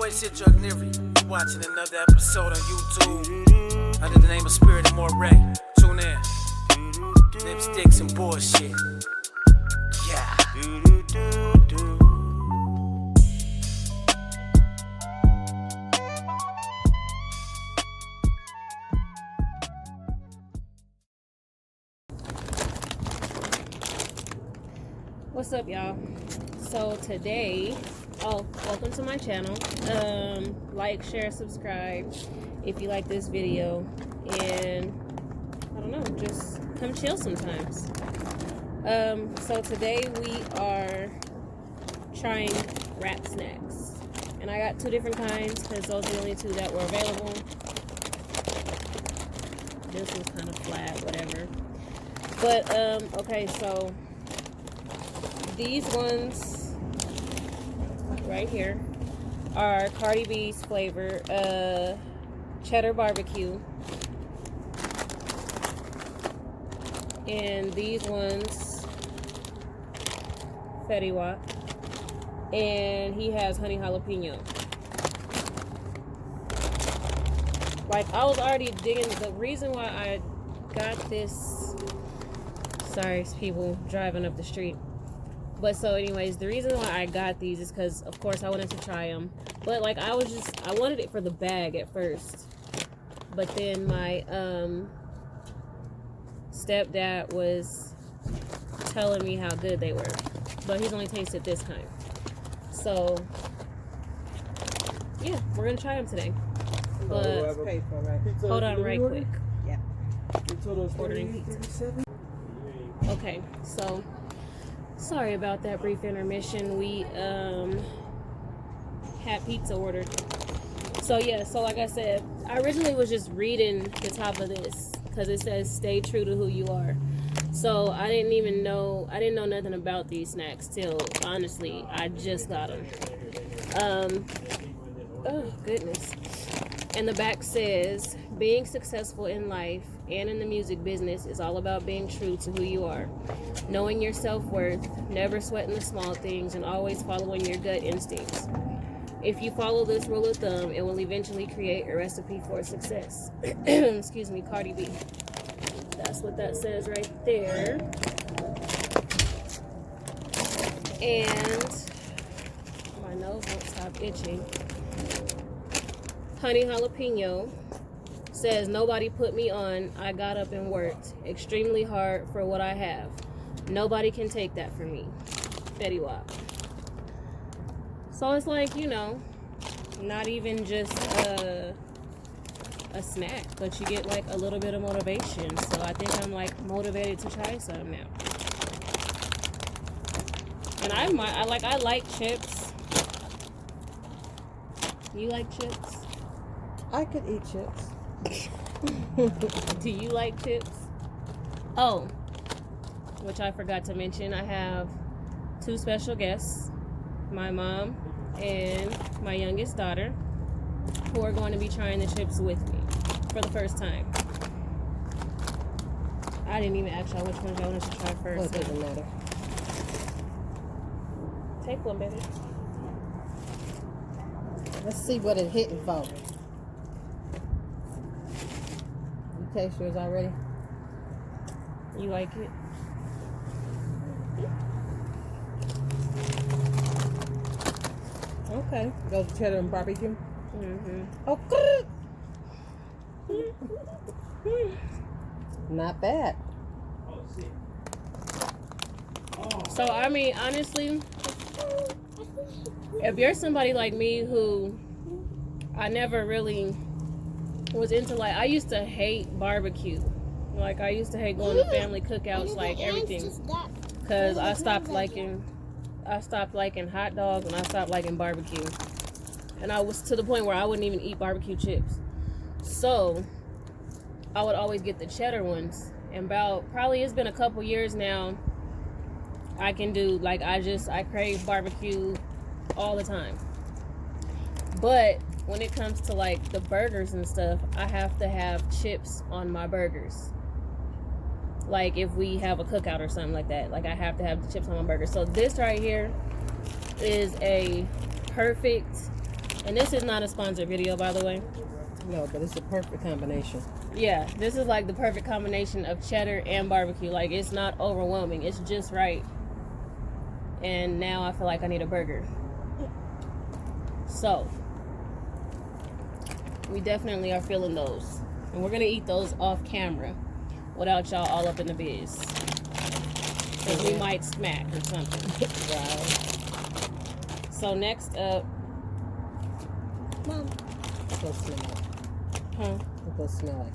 boy Sid Drugnivery. You watching another episode on YouTube under the name of Spirit and More Ray. Tune in. Lipsticks and bullshit. Yeah. What's up, y'all? So today, welcome to my channel. Like, share, subscribe if you like this video, and I don't know, just come chill sometimes. So today we are trying wrap snacks, and I got two different kinds because those are the only two that were available. This was kind of flat, whatever. But okay, so these ones right here are Cardi B's flavor, cheddar barbecue, and these ones Fetty Wap, and he has honey jalapeno. Like, I was already digging. The reason why I got this, sorry people driving up the street. But so anyways, the reason why I got these is because, of course, I wanted to try them. But, like, I wanted it for the bag at first. But then my stepdad was telling me how good they were. But he's only tasted this kind. So, yeah, we're going to try them today. But, hold on right quick. Yeah. Ordering pizza. Okay, so sorry about that brief intermission. We had pizza ordered. So yeah, so like I said, I originally was just reading the top of this because it says stay true to who you are. So I didn't know nothing about these snacks till, honestly, I just got them. Oh goodness. And the back says, being successful in life and in the music business is all about being true to who you are, knowing your self-worth, never sweating the small things, and always following your gut instincts. If you follow this rule of thumb, it will eventually create a recipe for success. Excuse me, Cardi B. That's what that says right there. And my nose won't stop itching. Honey jalapeno says, nobody put me on. I got up and worked extremely hard for what I have. Nobody can take that from me. Fetty Wap. So it's like, you know, not even just a snack, but you get like a little bit of motivation. So I think I'm like motivated to try some now. And I like chips. You like chips? I could eat chips. Do you like chips? Oh, which I forgot to mention, I have two special guests, my mom and my youngest daughter, who are going to be trying the chips with me for the first time. I didn't even ask y'all which ones y'all wanted to try first. Well, it doesn't matter. Take one, baby. Let's see what it's hitting for. You taste yours already? You like it? Okay. Goes cheddar and barbecue. Mm-hmm. Oh, good. Not bad. So, I mean, honestly, if you're somebody like me who I never really was into, like, I used to hate barbecue. Like, I used to hate going to family cookouts, like, everything. Because I stopped liking hot dogs and I stopped liking barbecue. And I was to the point where I wouldn't even eat barbecue chips. So, I would always get the cheddar ones. And probably it's been a couple years now, I can do, like, I crave barbecue all the time. But when it comes to, like, the burgers and stuff, I have to have chips on my burgers. Like, if we have a cookout or something like that, like, I have to have the chips on my burger. So this right here is a perfect And this is not a sponsored video, by the way. No, but it's a perfect combination. Yeah, this is like the perfect combination of cheddar and barbecue. Like, it's not overwhelming. It's just right. And now I feel like I need a burger. So, we definitely are feeling those. And we're going to eat those off camera without y'all all up in the biz. Because we might smack or something. Right. So, next up... Mom. What's those smell like? Huh? What those smell like?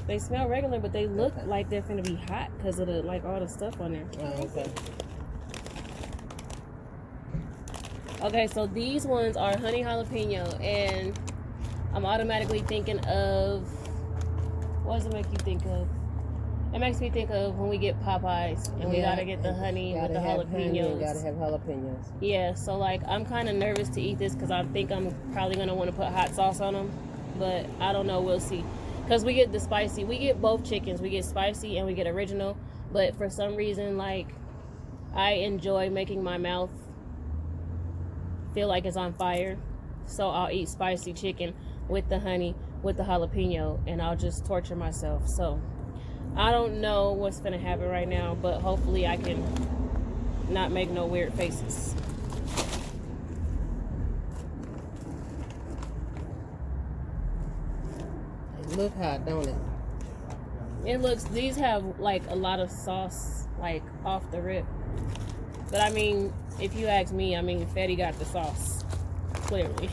They smell regular, but they look like they're finna be hot because of the, like, all the stuff on there. Oh, okay. Okay, so these ones are honey jalapeno, and I'm automatically thinking of, what does it make you think of? It makes me think of when we get Popeyes and we gotta get the honey with the jalapenos. Gotta have jalapenos. Yeah, so like I'm kind of nervous to eat this because I think I'm probably gonna want to put hot sauce on them, but I don't know. We'll see. Because we get the spicy, we get both chickens. We get spicy and we get original, but for some reason, like, I enjoy making my mouth feel like it's on fire, so I'll eat spicy chicken with the honey, with the jalapeno, and I'll just torture myself. So I don't know what's gonna happen right now, but hopefully I can not make no weird faces. It look hot, don't it? It looks, these have like a lot of sauce, like off the rip. But I mean, if you ask me, I mean, Fetty got the sauce, clearly.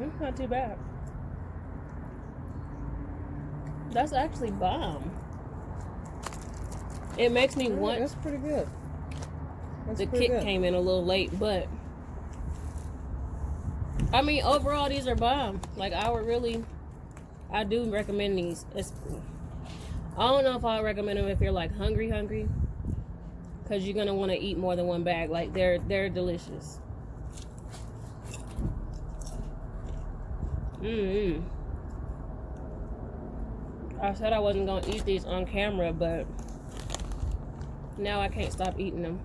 It's not too bad. That's actually bomb. It makes me want. That's pretty good. The kick came in a little late, but I mean, overall, these are bomb. Like, I do recommend these. I don't know if I recommend them if you're like hungry, because you're gonna want to eat more than one bag. Like, they're delicious. I said I wasn't gonna eat these on camera, but now I can't stop eating them.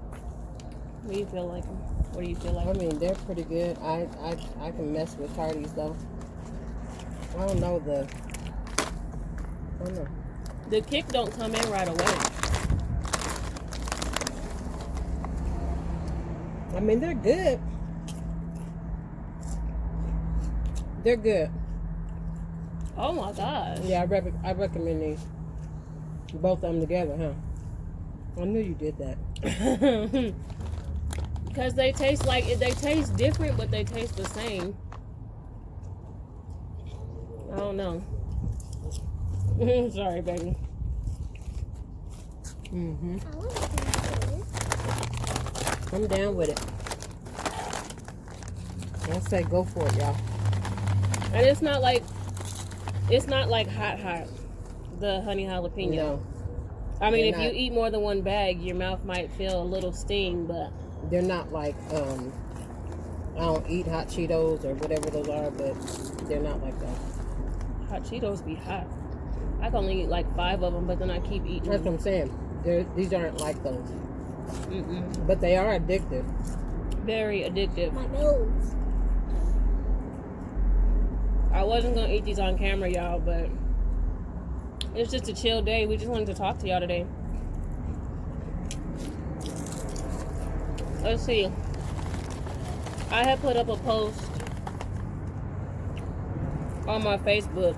What do you feel like? What do you feel like? I mean, they're pretty good. I can mess with Hardee's though. I don't know. The kick don't come in right away. I mean, they're good. They're good. Oh my gosh. Yeah, I recommend these. Both of them together, huh? I knew you did that. Because they taste different, but they taste the same. I don't know. Sorry, baby. I'm down with it. I say go for it, y'all. And it's not like hot, the honey jalapeno. No. I mean, They're if you not. eat more than one bag, your mouth might feel a little sting, but They're not like, I don't eat hot Cheetos or whatever those are, but they're not like that. hot Cheetos be hot. I can only eat like 5 of them, but then I keep eating That's what them. I'm saying. These aren't like those. But they are addictive. Very addictive. My nose. I wasn't gonna eat these on camera, y'all, but it's just a chill day. We just wanted to talk to y'all today. Let's see. I had put up a post on my Facebook.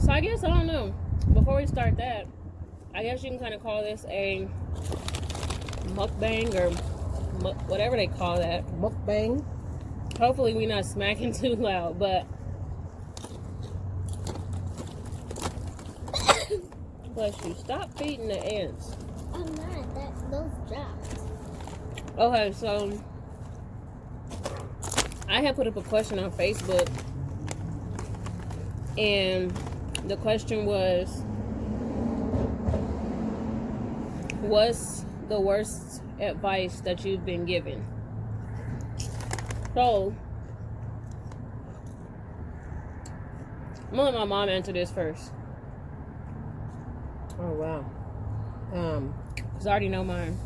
So I guess, I don't know. Before we start that, I guess you can kind of call this a mukbang or whatever they call that. Mukbang. Hopefully we're not smacking too loud, but bless you. Stop feeding the ants. I'm not. Those dropped. Okay, so I had put up a question on Facebook, and the question was, what's the worst advice that you've been given? So I'm gonna let my mom answer this first. Oh wow. Cause I already know mine.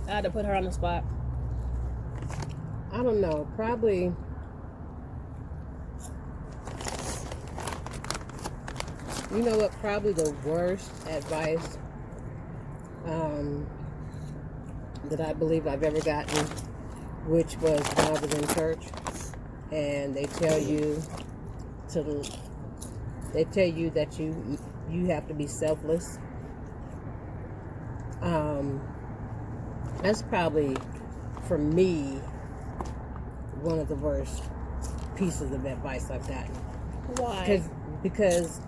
I had to put her on the spot. I don't know. Probably. You know what? Probably the worst advice that I believe I've ever gotten, which was when I was in church, and they tell you that you have to be selfless. That's probably, for me, one of the worst pieces of advice I've gotten. Why? Because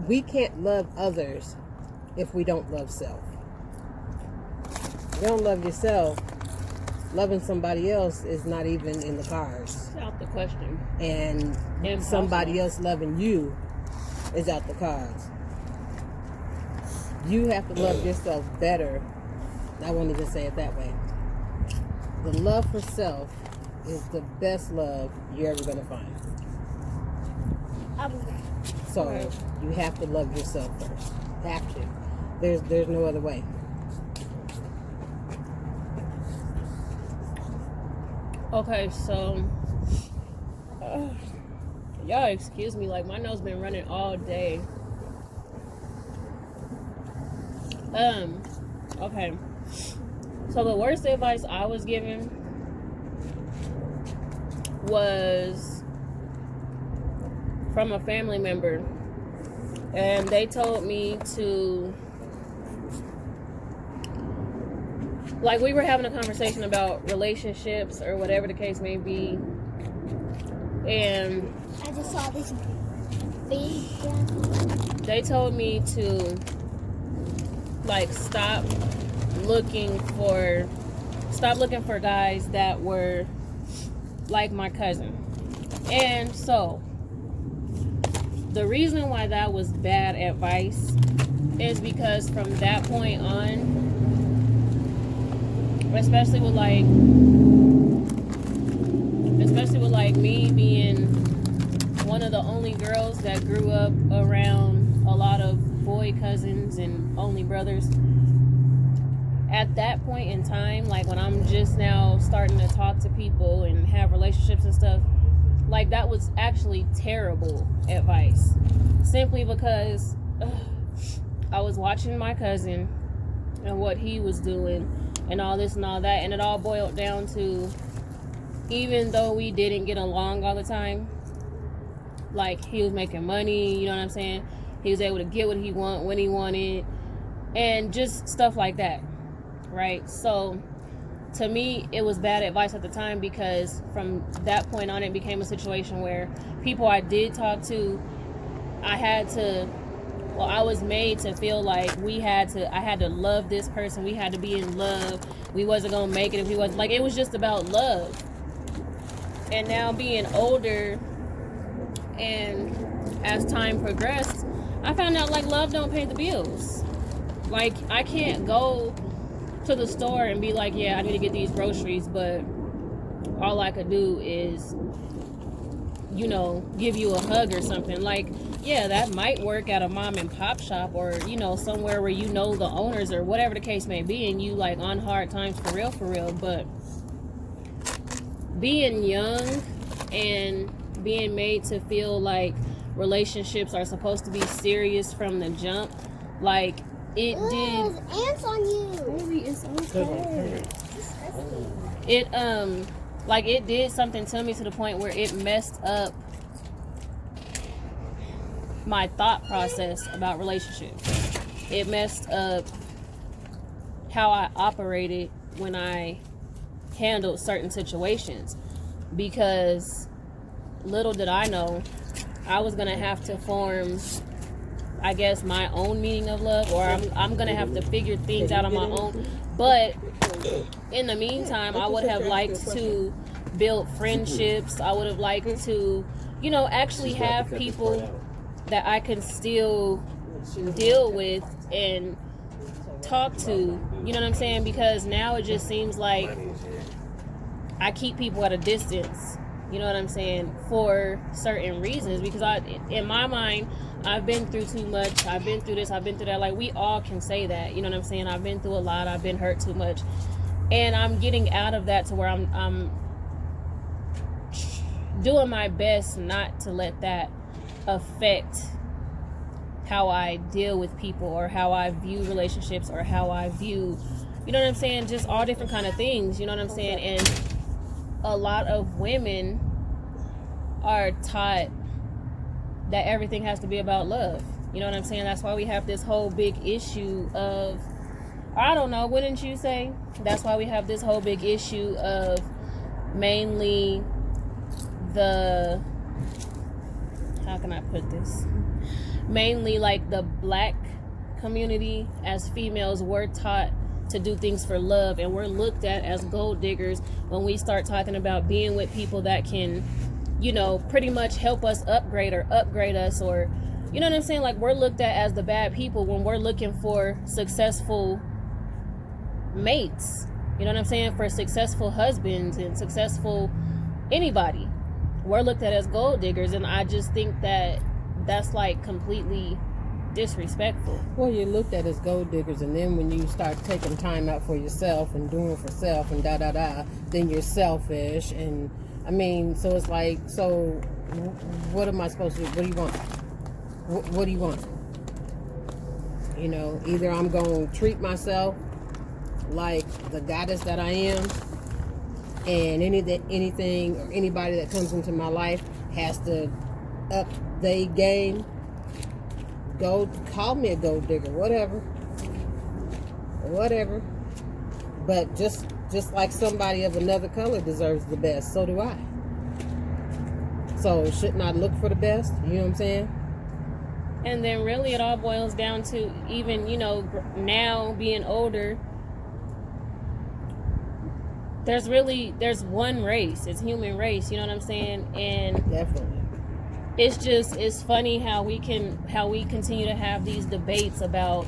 we can't love others if we don't love self. If you don't love yourself, loving somebody else is not even in the cards. It's out the question. And somebody else loving you is out the cards. You have to love yourself better. I won't even say it that way. The love for self is the best love you're ever going to find. So you have to love yourself first. Have to. There's no other way. Okay, so y'all excuse me, like my nose been running all day. Okay. So the worst advice I was given was from a family member, and they told me to, like, we were having a conversation about relationships or whatever the case may be, and I just saw this big. they told me to, like, stop looking for guys that were like my cousin. And so the reason why that was bad advice is because from that point on, especially with like me being one of the only girls that grew up around a lot of boy cousins and only brothers, at that point in time, like when I'm just now starting to talk to people and have relationships and stuff, like that was actually terrible advice. Simply because I was watching my cousin and what he was doing and all this and all that, and it all boiled down to, even though we didn't get along all the time, like he was making money, you know what I'm saying? He was able to get what he wanted when he wanted, and just stuff like that. Right? So to me, it was bad advice at the time, because from that point on, it became a situation where people I did talk to, I was made to feel like I had to love this person. We had to be in love. We wasn't going to make it if we wasn't. Like, it was just about love. And now being older, and as time progressed, I found out, like, love don't pay the bills. Like, I can't go to the store and be like, yeah, I need to get these groceries, but all I could do is, you know, give you a hug or something. Like, yeah, that might work at a mom and pop shop, or, you know, somewhere where you know the owners or whatever the case may be, and you like on hard times for real. But being young and being made to feel like relationships are supposed to be serious from the jump, like, it did. There's ants on you. Baby, it's okay. It like, it did something to me to the point where it messed up my thought process about relationships. It messed up how I operated when I handled certain situations, because little did I know I was gonna have to form, I guess, my own meaning of love, or I'm gonna have to figure things out on my own. But in the meantime, I would have liked to build friendships. I would have liked to, you know, actually have people that I can still deal with and talk to, you know what I'm saying? Because now it just seems like I keep people at a distance You know what I'm saying? For certain reasons, because in my mind, I've been through too much. I've been through this. I've been through that. Like, we all can say that. You know what I'm saying? I've been through a lot. I've been hurt too much, and I'm getting out of that to where I'm doing my best not to let that affect how I deal with people, or how I view relationships, or how I view, you know what I'm saying, just all different kind of things. You know what I'm saying? And a lot of women are taught that everything has to be about love. You know what I'm saying? That's why we have this whole big issue of, I don't know, wouldn't you say? That's why we have this whole big issue of mainly the, how can I put this? Mainly like the black community, as females, we're taught to do things for love, and we're looked at as gold diggers when we start talking about being with people that can, you know, pretty much help us upgrade us, or, you know what I'm saying? Like, we're looked at as the bad people when we're looking for successful mates. You know what I'm saying? For successful husbands and successful anybody. We're looked at as gold diggers, and I just think that that's like completely disrespectful. Well, you're looked at as gold diggers, and then when you start taking time out for yourself and doing for self and then you're selfish. And I mean, so it's like, so what am I supposed to do? What do you want? What do you want? You know, either I'm going to treat myself like the goddess that I am, and anything or anybody that comes into my life has to up their game. Go call me a gold digger, whatever. But just like somebody of another color deserves the best, so do I. So shouldn't I look for the best? You know what I'm saying? And then really it all boils down to, even, you know, now being older, there's one race. It's human race, you know what I'm saying? And definitely, it's funny how we continue to have these debates about,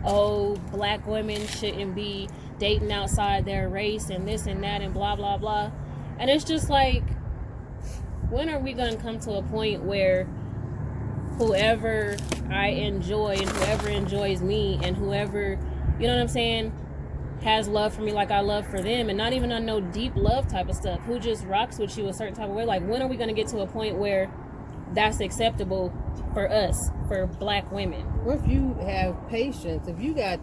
oh, black women shouldn't be dating outside their race and this and that and blah blah blah. And it's just like, when are we going to come to a point where whoever I enjoy and whoever enjoys me and whoever, you know what I'm saying, has love for me like I love for them, and not even on no deep love type of stuff, who just rocks with you a certain type of way? Like, when are we going to get to a point where that's acceptable for us, for black women? Well, if you have patience, if you got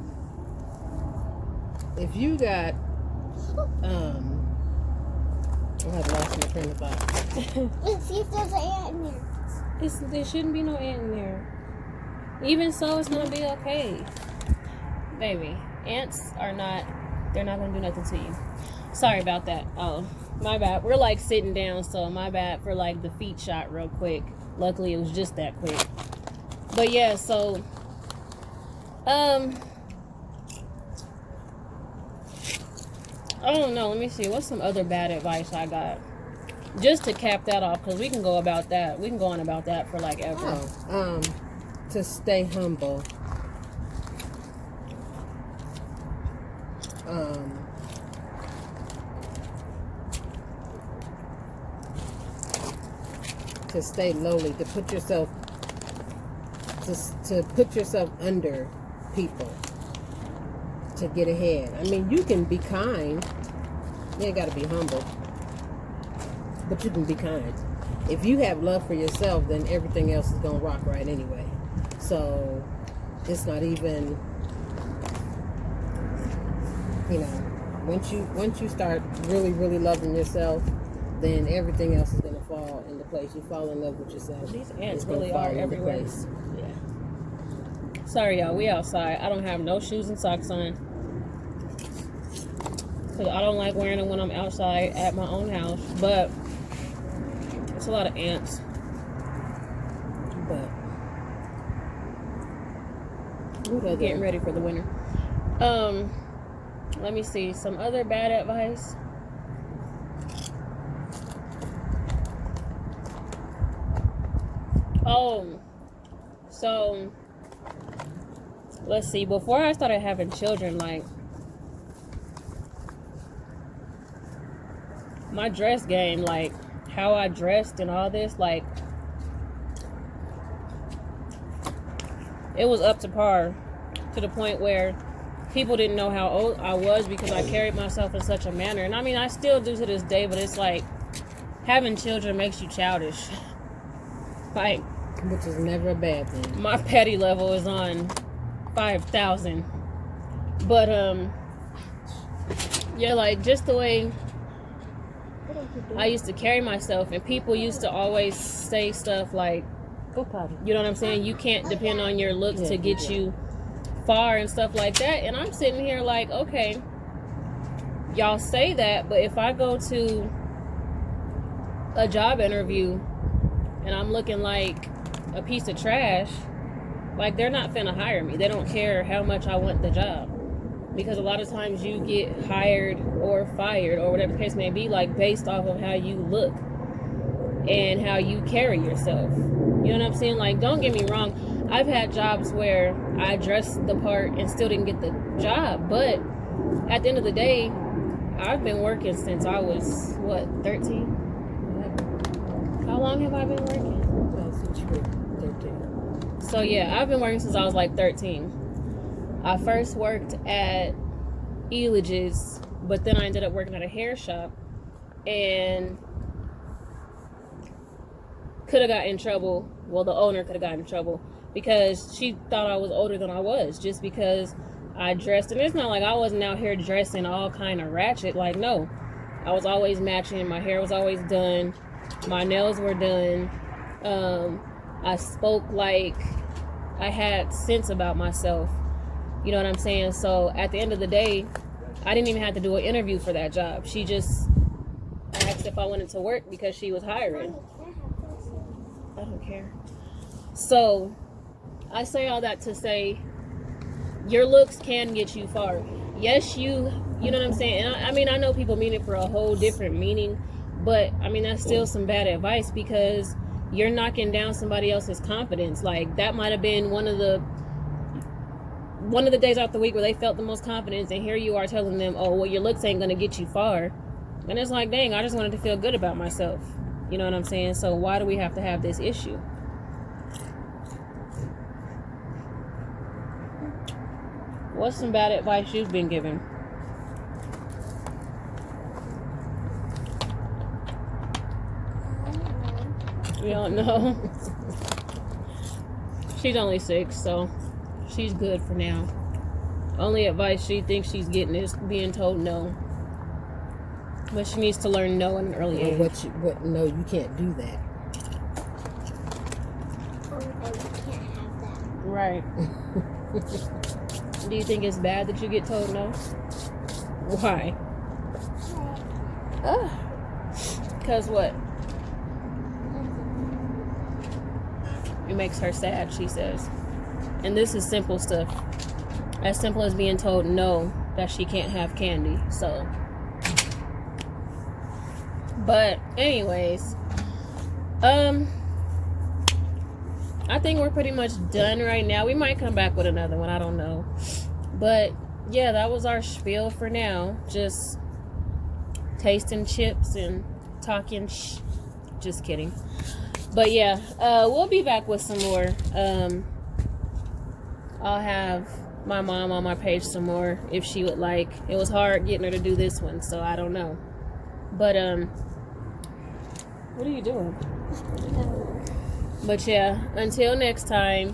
I had lost my train of thought. Let's see if there's an ant in there. There shouldn't be no ant in there. Even so, it's gonna be okay, baby. Ants are they're not gonna do nothing to you. Sorry about that. Oh, my bad. We're like sitting down, so my bad for like the feet shot real quick. Luckily it was just that quick. But yeah, so I don't know. Let me see. What's some other bad advice I got? Just to cap that off, because we can go on about that for like ever. To stay humble. To stay lowly, to put yourself under people to get ahead. I mean, you can be kind. You ain't got to be humble, but you can be kind. If you have love for yourself, then everything else is gonna rock right anyway. So it's not even, you know, once you start really, really loving yourself, then everything else is gonna fall into place. You fall in love with yourself. These ants really are everywhere. Yeah. Sorry, y'all. We outside. I don't have no shoes and socks on, because I don't like wearing them when I'm outside at my own house. But it's a lot of ants. But getting ready for the winter. Let me see. Some other bad advice. Oh, so let's see. Before I started having children, like, my dress game, like, how I dressed and all this, like, it was up to par, to the point where people didn't know how old I was because I carried myself in such a manner. And I mean, I still do to this day, but it's like, having children makes you childish. Like, which is never a bad thing. My petty level is on 5,000. But, yeah, like, just the way I used to carry myself, and people used to always say stuff like, you know what I'm saying? You can't depend on your looks to get you far and stuff like that. And I'm sitting here like, okay, y'all say that, but if I go to a job interview and I'm looking like a piece of trash, like, they're not finna hire me. They don't care how much I want the job, because a lot of times you get hired or fired or whatever the case may be, like, based off of how you look and how you carry yourself. You know what I'm saying? Like, don't get me wrong, I've had jobs where I dressed the part and still didn't get the job, but at the end of the day, I've been working since I was, 13? How long have I been working? Since you were 13. So yeah, I've been working since I was like 13. I first worked at Elage's, but then I ended up working at a hair shop, and could have got in trouble. Well, the owner could have gotten in trouble because she thought I was older than I was, just because I dressed. And it's not like I wasn't out here dressing all kind of ratchet. Like, no, I was always matching. My hair was always done. My nails were done. I spoke like I had sense about myself. You know what I'm saying? So at the end of the day, I didn't even have to do an interview for that job. She just asked if I wanted to work because she was hiring. I don't care. So I say all that to say, your looks can get you far. Yes, you know what I'm saying? And I mean, I know people mean it for a whole different meaning, but I mean, that's still some bad advice, because you're knocking down somebody else's confidence. Like, that might have been one of the days out the week where they felt the most confidence, and here you are telling them, oh, well, your looks ain't gonna get you far. And it's like, dang, I just wanted to feel good about myself. You know what I'm saying? So why do we have to have this issue? What's some bad advice you've been given? We don't know. She's only 6, so she's good for now. Only advice she thinks she's getting is being told no. But she needs to learn no at an early age. No, you can't do that. Right. Do you think it's bad that you get told no? Why? Because what? It makes her sad, she says. And this is simple stuff. As simple as being told no, that she can't have candy. So, but anyways, I think we're pretty much done right now. We might come back with another one, I don't know. But yeah, that was our spiel for now. Just tasting chips and talking just kidding. But yeah, we'll be back with some more. I'll have my mom on my page some more if she would like. It was hard getting her to do this one, so I don't know. But what are you doing? But yeah, until next time.